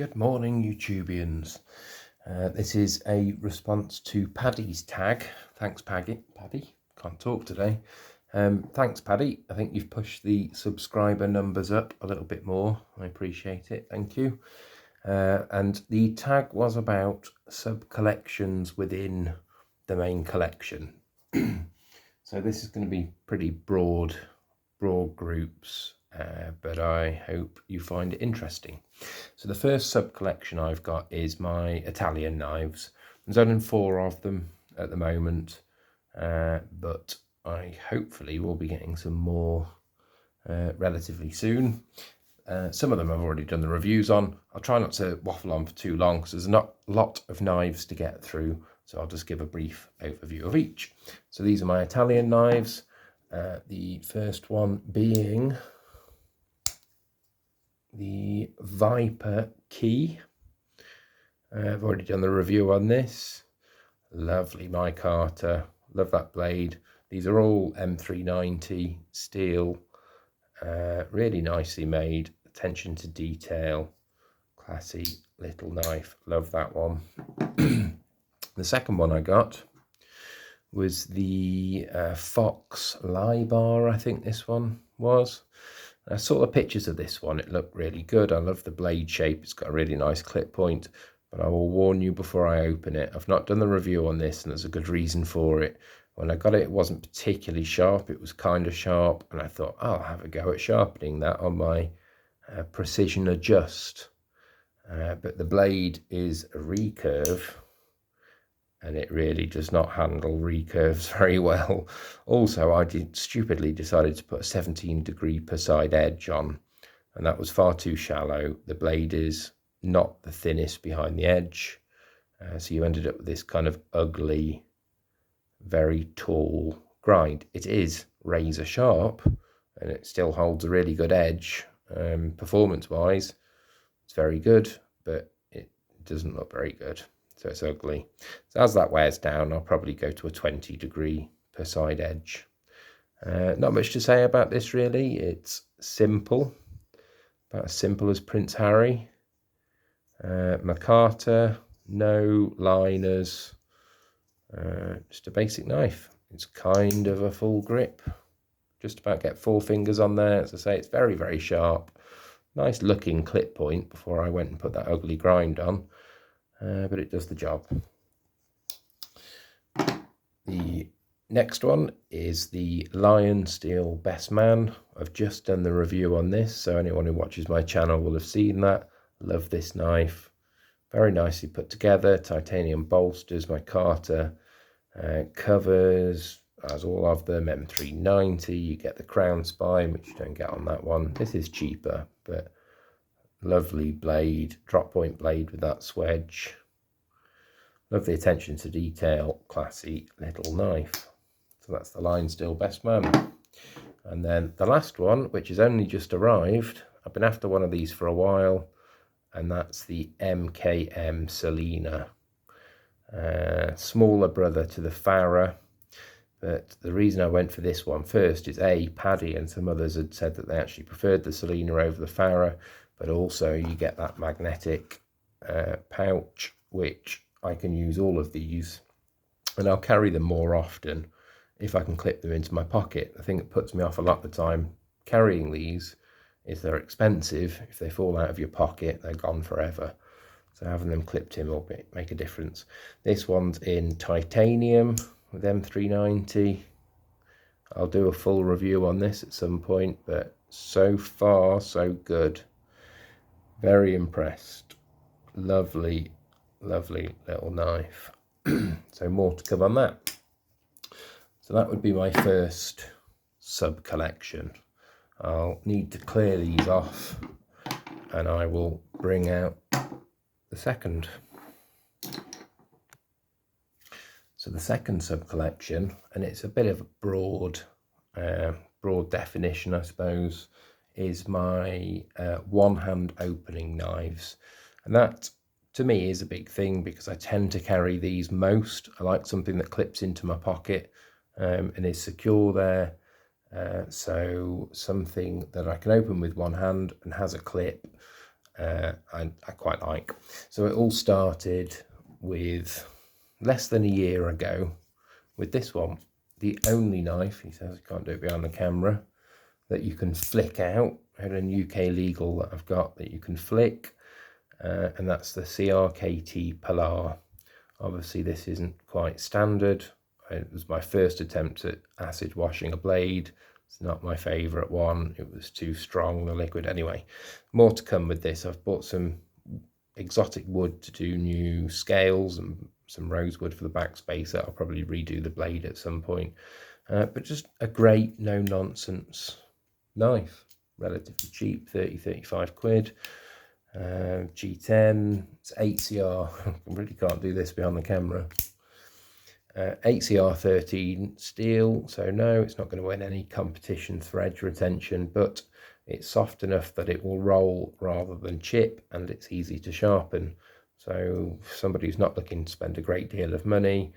Good morning, YouTubians. This is a response to Paddy's tag. Thanks, Paddy. Can't talk today. Thanks, Paddy. I think you've pushed the subscriber numbers up a little bit more. I appreciate it. Thank you. And the tag was about sub-collections within the main collection. So this is going to be pretty broad groups. But I hope you find it interesting. So the first sub-collection I've got is my Italian knives. There's only 4 of them at the moment, but I hopefully will be getting some more relatively soon. Some of them I've already done the reviews on. I'll try not to waffle on for too long because there's not a lot of knives to get through, so I'll just give a brief overview of each. So these are my Italian knives. The first one being the Viper key. I've already done the review on this. Lovely micarta, love that blade. These are all M390 steel, really nicely made, attention to detail, classy little knife, love that one. The second one I got was the Fox Libar, I think this one was. I saw the pictures of this one, it looked really good. I love the blade shape, it's got a really nice clip point, but I will warn you before I open it. I've not done the review on this and there's a good reason for it. When I got it, it wasn't particularly sharp, it was kind of sharp, and I thought, oh, I'll have a go at sharpening that on my precision adjust. But the blade is a recurve, and it really does not handle recurves very well. Also, I stupidly decided to put a 17-degree per side edge on, and that was far too shallow. The blade is not the thinnest behind the edge, so you ended up with this kind of ugly, very tall grind. It is razor sharp, and it still holds a really good edge. Performance-wise, it's very good, but it doesn't look very good. So it's ugly. So as that wears down, I'll probably go to a 20-degree per side edge. Not much to say about this really. It's simple, about as simple as Prince Harry. Micarta, no liners, just a basic knife. It's kind of a full grip. Just about get 4 fingers on there. As I say, it's very, very sharp. Nice looking clip point before I went and put that ugly grind on. But it does the job. The next one is the Lion Steel Best Man. I've just done the review on this, so anyone who watches my channel will have seen that. Love this knife. Very nicely put together. Titanium bolsters, micarta, covers, as all of them, M390. You get the crown spine, which you don't get on that one. This is cheaper, but lovely blade, drop point blade with that swedge. Lovely attention to detail, classy little knife. So that's the Lion Steel Best Man. And then the last one, which has only just arrived, I've been after one of these for a while, and that's the MKM Selena. Smaller brother to the Farah. But the reason I went for this one first is Paddy and some others had said that they actually preferred the Selena over the Farah, but also you get that magnetic pouch, which I can use all of these, and I'll carry them more often if I can clip them into my pocket. The thing that puts me off a lot of the time carrying these is they're expensive. If they fall out of your pocket, they're gone forever. So having them clipped in will make a difference. This one's in titanium with M390. I'll do a full review on this at some point, but so far so good. Very impressed. Lovely, lovely little knife. So more to come on that. So that would be my first sub collection. I'll need to clear these off and I will bring out the second. So the second sub collection, and it's a bit of a broad definition, I suppose, is my one-hand opening knives. And that, to me, is a big thing because I tend to carry these most. I like something that clips into my pocket and is secure there. So something that I can open with one hand and has a clip I quite like. So it all started with less than a year ago with this one, the only knife, he says, I can't do it behind the camera, that you can flick out, and a UK legal that I've got that you can flick, and that's the CRKT Polar. Obviously this isn't quite standard. It was my first attempt at acid washing a blade. It's not my favourite one. It was too strong, the liquid. Anyway, more to come with this. I've bought some exotic wood to do new scales and some rosewood for the backspacer. I'll probably redo the blade at some point. But just a great, no-nonsense knife. Relatively cheap, 35 quid. G10, it's 8CR. I really can't do this behind the camera. 8CR13 steel, so no, it's not going to win any competitions for edge retention, but it's soft enough that it will roll rather than chip, and it's easy to sharpen. So somebody who's not looking to spend a great deal of money,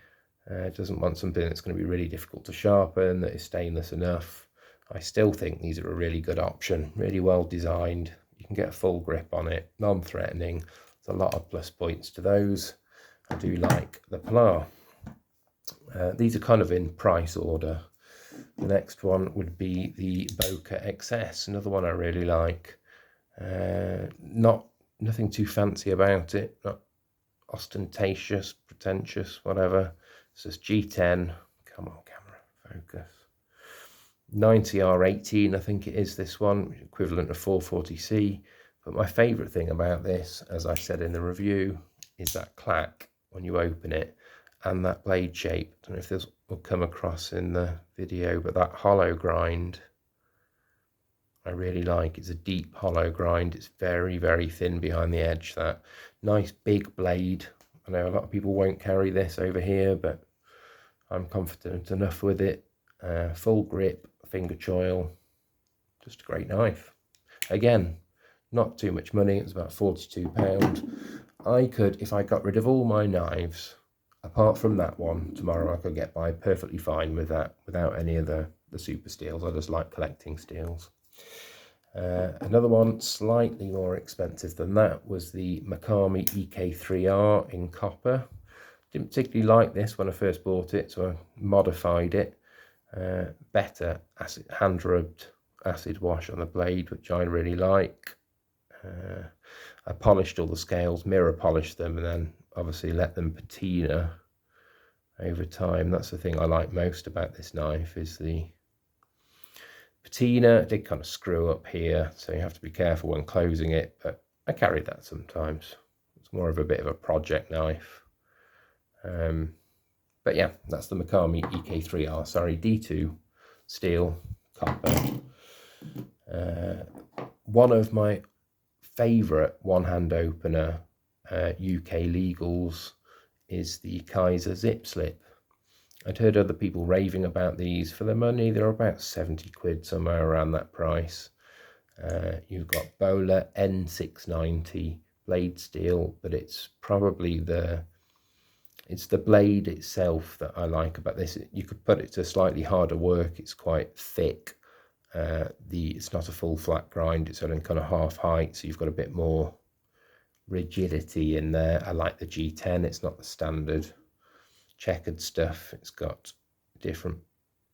doesn't want something that's going to be really difficult to sharpen, that is stainless enough, I still think these are a really good option. Really well designed. You can get a full grip on it, non-threatening. There's a lot of plus points to those. I do like the Polar. These are kind of in price order. The next one would be the Bokeh Xs, another one I really like. Nothing too fancy about it, not ostentatious, pretentious, whatever. It's just G10. Come on, camera, focus. 9CR18, I think it is, this one, equivalent of 440C. But my favourite thing about this, as I said in the review, is that clack when you open it, and that blade shape. I don't know if this will come across in the video, but that hollow grind I really like. It's a deep hollow grind. It's very, very thin behind the edge. That nice big blade. I know a lot of people won't carry this over here, but I'm confident enough with it. Full grip, finger choil, just a great knife. Again, not too much money. It's about £42. I could, if I got rid of all my knives, apart from that one, tomorrow I could get by perfectly fine with that, without any of the super steels. I just like collecting steels. Another one slightly more expensive than that was the Makami EK3R in copper. Didn't particularly like this when I first bought it, so I modified it. Better hand-rubbed acid wash on the blade, which I really like. I polished all the scales, mirror polished them, and then obviously let them patina over time. That's the thing I like most about this knife, is the patina. It did kind of screw up here, so you have to be careful when closing it, but I carried that sometimes. It's more of a bit of a project knife. But yeah, that's the Makami EK3R, sorry, D2 steel, copper. One of my favourite one-hand opener UK legals is the Kaiser Zip Slip. I'd heard other people raving about these. For the money, they're about 70 quid, somewhere around that price. You've got Bowler N690 blade steel, but it's probably it's the blade itself that I like about this. You could put it to slightly harder work. It's quite thick. It's not a full flat grind. It's only kind of half height, so you've got a bit more rigidity in there. I like the G10. It's not the standard checkered stuff. It's got a different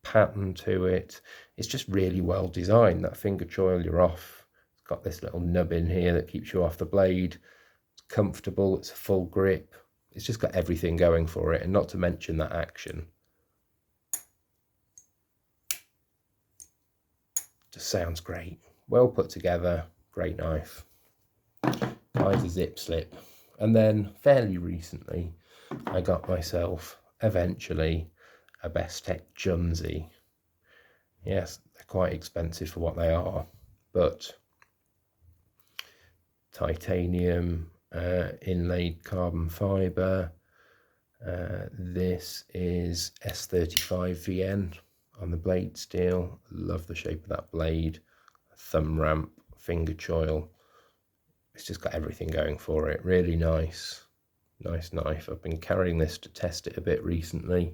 pattern to it. It's just really well designed. That finger choil, you're off. It's got this little nub in here that keeps you off the blade. It's comfortable. It's a full grip. It's just got everything going for it, and not to mention that action. Just sounds great. Well put together. Great knife. Kaiser Zip Slip. And then fairly recently, I got myself, eventually, a Bestech Junzi. Yes, they're quite expensive for what they are, but titanium, inlaid carbon fibre. This is S35VN on the blade steel. Love the shape of that blade. Thumb ramp, finger choil. It's just got everything going for it. Really nice knife. I've been carrying this to test it a bit recently,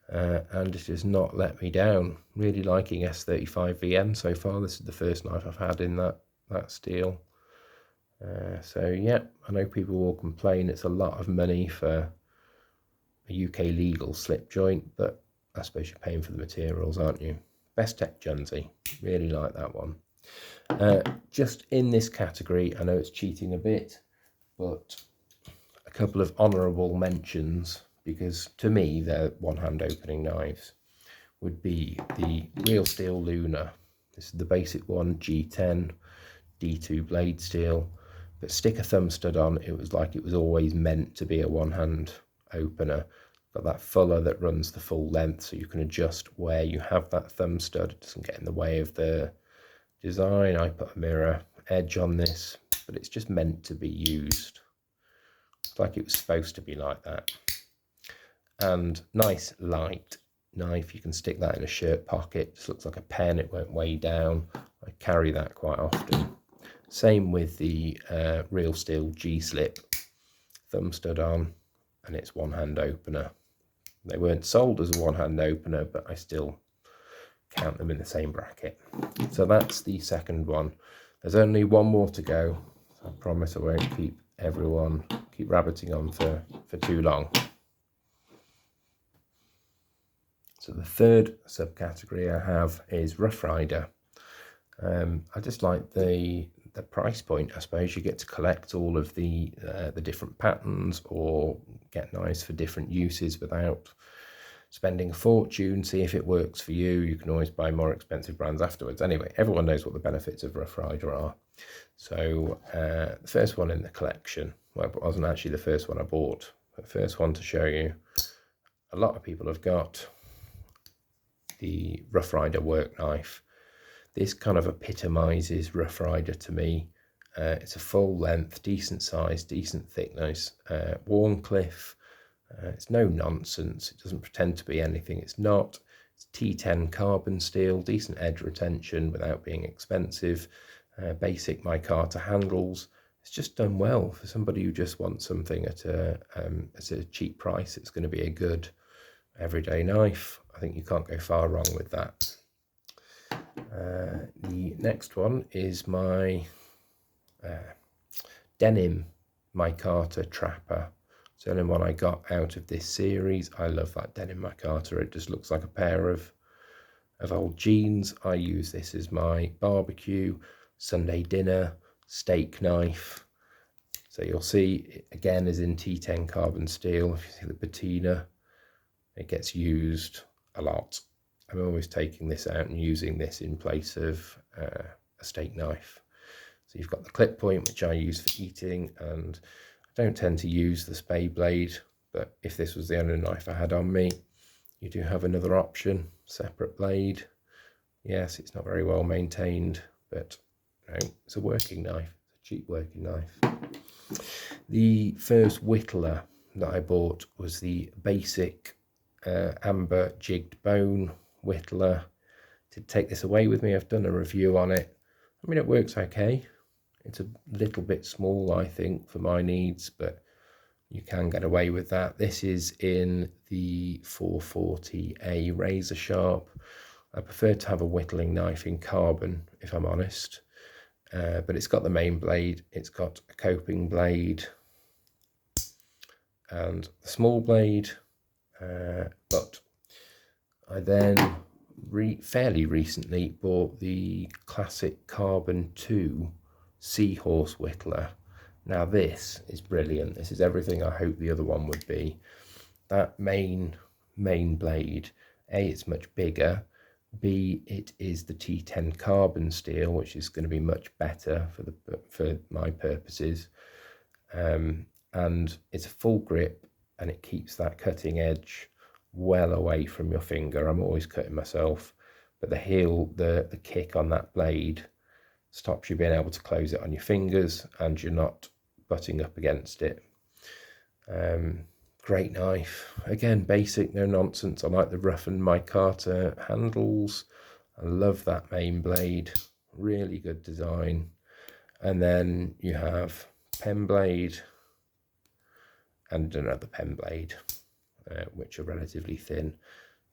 and it has not let me down. Really liking S35VN so far. This is the first knife I've had in that steel. So yeah, I know people will complain it's a lot of money for a UK legal slip joint, but I suppose you're paying for the materials, aren't you? Best Tech Junsey, really like that one. Just in this category, I know it's cheating a bit, but a couple of honourable mentions, because to me they're one-hand opening knives, would be the Real Steel Luna. This is the basic one, G10, D2 blade steel, but stick a thumb stud on, it was like it was always meant to be a one-hand opener. Got that fuller that runs the full length, so you can adjust where you have that thumb stud. It doesn't get in the way of the design. I put a mirror edge on this, but it's just meant to be used. It's like it was supposed to be like that. And nice light knife, you can stick that in a shirt pocket. Just looks like a pen, it won't weigh down. I carry that quite often. Same with the Real Steel G-slip, thumb stud on, and it's one-hand opener. They weren't sold as a one-hand opener, but I still count them in the same bracket. So that's the second one. There's only one more to go. I promise I won't keep rabbiting on for too long. So the third subcategory I have is Roughrider. I just like the price point. I suppose you get to collect all of the different patterns, or get knives for different uses without spending a fortune. See if it works for you. You can always buy more expensive brands afterwards. Anyway, everyone knows what the benefits of Roughrider are. So the first one in the collection, well, it wasn't actually the first one I bought, but the first one to show you, a lot of people have got the Roughrider work knife. This kind of epitomizes Roughrider to me. It's a full length, decent size, decent thickness, Warncliffe. It's no nonsense. It doesn't pretend to be anything it's not. It's T10 carbon steel, decent edge retention without being expensive. Basic micarta handles. It's just done well for somebody who just wants something at a cheap price. It's going to be a good everyday knife. I think you can't go far wrong with that. The next one is my denim micarta trapper. It's the only one I got out of this series. I love that denim micarta. It just looks like a pair of old jeans. I use this as my barbecue, Sunday dinner, steak knife. So you'll see it again is in T10 carbon steel. If you see the patina, it gets used a lot. I'm always taking this out and using this in place of a steak knife. So you've got the clip point, which I use for eating, and I don't tend to use the spade blade, but if this was the only knife I had on me, you do have another option, separate blade. Yes, it's not very well maintained, but it's a working knife, it's a cheap working knife. The first Whittler that I bought was the basic amber jigged bone Whittler. To take this away with me, I've done a review on it. I mean, it works okay. It's a little bit small, I think, for my needs, but you can get away with that. This is in the 440A razor sharp. I prefer to have a whittling knife in carbon, if I'm honest, but it's got the main blade, it's got a coping blade and the small blade, but I then fairly recently bought the classic Carbon 2 Seahorse Whittler. Now this is brilliant. This is everything I hoped the other one would be. That main blade, A, it's much bigger, B, it is the T10 carbon steel, which is going to be much better for my purposes, and it's a full grip, and it keeps that cutting edge well away from your finger. I'm always cutting myself, but the heel, the kick on that blade stops you being able to close it on your fingers, and you're not butting up against it. Great knife. Again, basic, no nonsense. I like the roughened micarta handles. I love that main blade. Really good design. And then you have pen blade and another pen blade, which are relatively thin.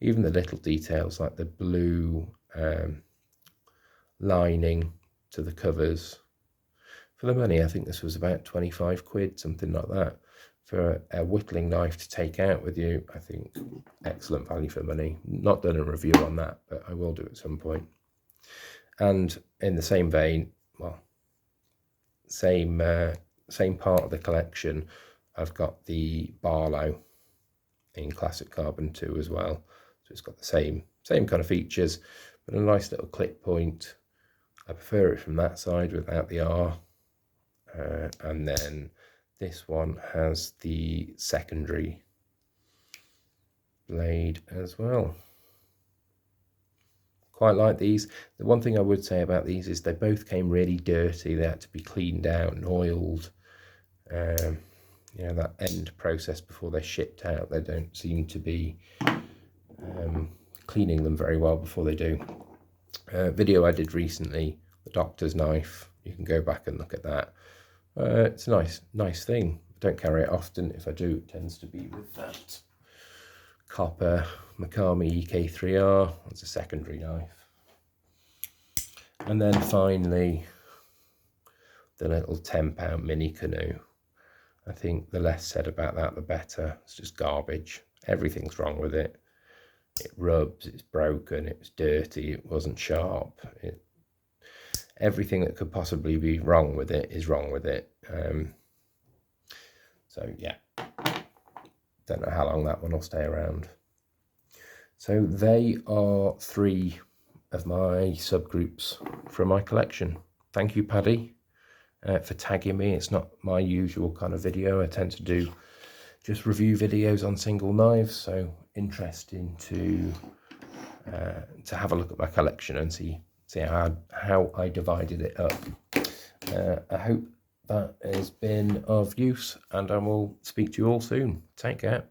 Even the little details like the blue lining to the covers for the money. I think this was about 25 quid, something like that, for a whittling knife to take out with you. I think excellent value for money. Not done a review on that, but I will do at some point. And in the same vein, well, same part of the collection, I've got the Barlow in classic carbon too as well. So it's got the same kind of features, but a nice little clip point. I prefer it from that side without the R. And then this one has the secondary blade as well. Quite like these. The one thing I would say about these is they both came really dirty. They had to be cleaned out and oiled. You know, that end process before they're shipped out, they don't seem to be cleaning them very well before they do. Video I did recently, the doctor's knife, you can go back and look at that. It's a nice thing. I don't carry it often. If I do, it tends to be with that copper Makami EK3R. It's a secondary knife. And then finally, the little £10 mini canoe. I think the less said about that, the better. It's just garbage. Everything's wrong with it. It rubs, it's broken, it's dirty, it wasn't sharp. Everything that could possibly be wrong with it is wrong with it. So yeah, don't know how long that one will stay around. So they are 3 of my subgroups from my collection. Thank you, Paddy, for tagging me. It's not my usual kind of video. I tend to do just review videos on single knives, so interesting to have a look at my collection and see how I divided it up. I hope that has been of use, and I will speak to you all soon. Take care.